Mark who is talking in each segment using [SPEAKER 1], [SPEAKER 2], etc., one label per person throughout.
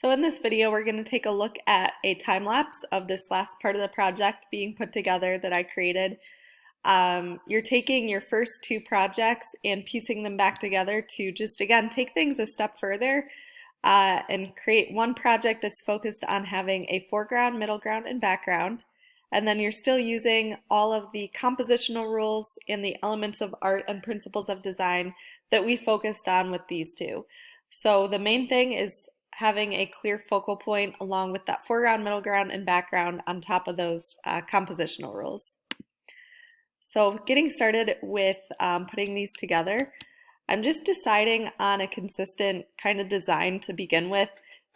[SPEAKER 1] So in this video, we're going to take a look at a time lapse of this last part of the project being put together that I created. You're taking your first two projects and piecing them back together to just, again, take things a step further and create one project that's focused on having a foreground, middle ground, and background. And then you're still using all of the compositional rules and the elements of art and principles of design that we focused on with these two. So the main thing is having a clear focal point along with that foreground, middle ground, and background on top of those compositional rules. So getting started with putting these together, I'm just deciding on a consistent kind of design to begin with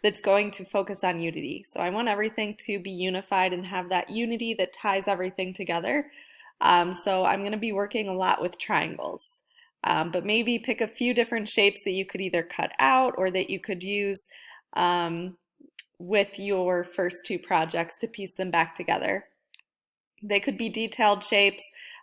[SPEAKER 1] that's going to focus on unity. So I want everything to be unified and have that unity that ties everything together. So I'm going to be working a lot with triangles. But maybe pick a few different shapes that you could either cut out or that you could use with your first two projects to piece them back together. They could be detailed shapes.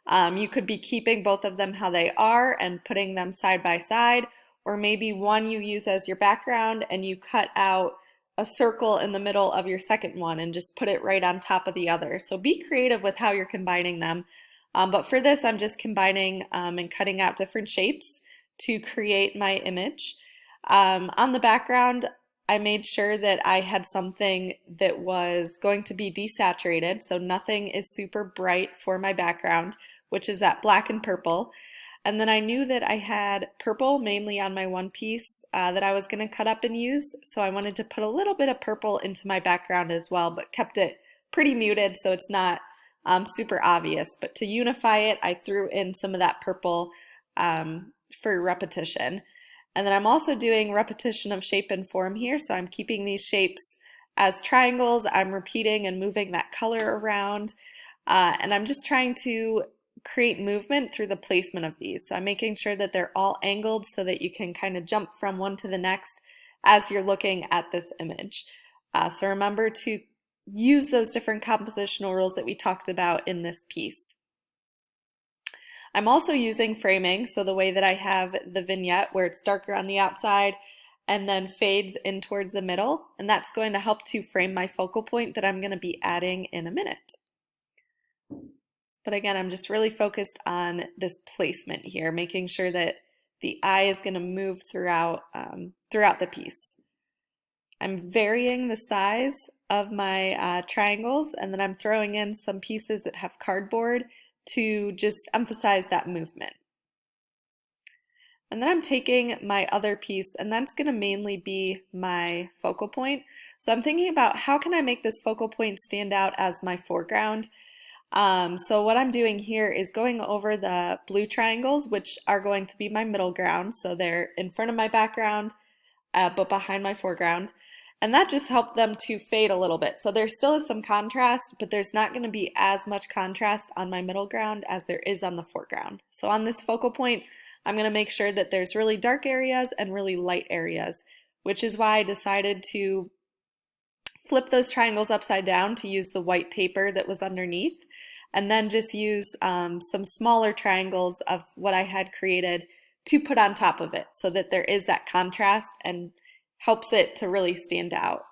[SPEAKER 1] You could be keeping both of them how they are and putting them side by side, or maybe one you use as your background and you cut out a circle in the middle of your second one and just put it right on top of the other. So be creative with how you're combining them. But for this, I'm just combining and cutting out different shapes to create my image. On the background, I made sure that I had something that was going to be desaturated, so nothing is super bright for my background, which is that black and purple. And then I knew that I had purple mainly on my one piece that I was going to cut up and use, so I wanted to put a little bit of purple into my background as well, but kept it pretty muted so it's not super obvious. But to unify it, I threw in some of that purple for repetition. And then I'm also doing repetition of shape and form here, so I'm keeping these shapes as triangles. I'm repeating and moving that color around, and I'm just trying to create movement through the placement of these. So I'm making sure that they're all angled so that you can kind of jump from one to the next as you're looking at this image. So remember to use those different compositional rules that we talked about in this piece. I'm also using framing, so the way that I have the vignette where it's darker on the outside and then fades in towards the middle, and that's going to help to frame my focal point that I'm going to be adding in a minute. But again, I'm just really focused on this placement here, making sure that the eye is going to move throughout the piece. I'm varying the size of my triangles, and then I'm throwing in some pieces that have cardboard to just emphasize that movement. And then I'm taking my other piece, and that's going to mainly be my focal point. So I'm thinking about how can I make this focal point stand out as my foreground. So what I'm doing here is going over the blue triangles, which are going to be my middle ground. So they're in front of my background, but behind my foreground. And that just helped them to fade a little bit. So there still is some contrast, but there's not going to be as much contrast on my middle ground as there is on the foreground. So on this focal point, I'm going to make sure that there's really dark areas and really light areas, which is why I decided to flip those triangles upside down to use the white paper that was underneath, and then just use some smaller triangles of what I had created to put on top of it so that there is that contrast and helps it to really stand out.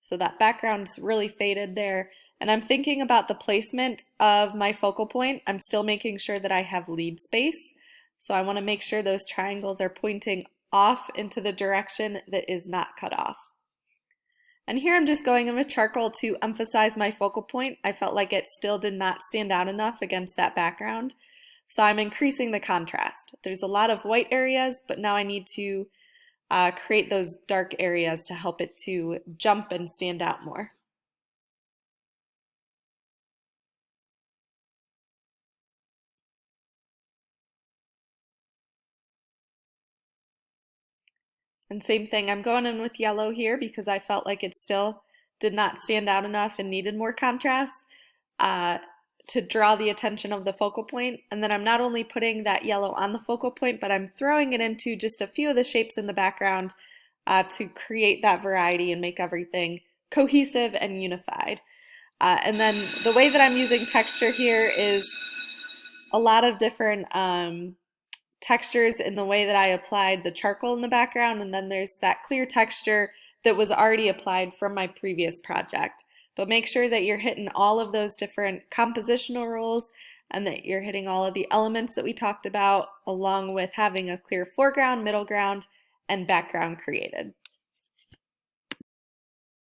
[SPEAKER 1] So that background's really faded there. And I'm thinking about the placement of my focal point. I'm still making sure that I have lead space. So I want to make sure those triangles are pointing off into the direction that is not cut off. And here I'm just going in with charcoal to emphasize my focal point. I felt like it still did not stand out enough against that background. So I'm increasing the contrast. There's a lot of white areas, but now I need to create those dark areas to help it to jump and stand out more. And same thing, I'm going in with yellow here because I felt like it still did not stand out enough and needed more contrast to draw the attention of the focal point. And then I'm not only putting that yellow on the focal point, but I'm throwing it into just a few of the shapes in the background to create that variety and make everything cohesive and unified. And then the way that I'm using texture here is a lot of different textures in the way that I applied the charcoal in the background, and then there's that clear texture that was already applied from my previous project. But make sure that you're hitting all of those different compositional rules and that you're hitting all of the elements that we talked about, along with having a clear foreground, middle ground, and background created.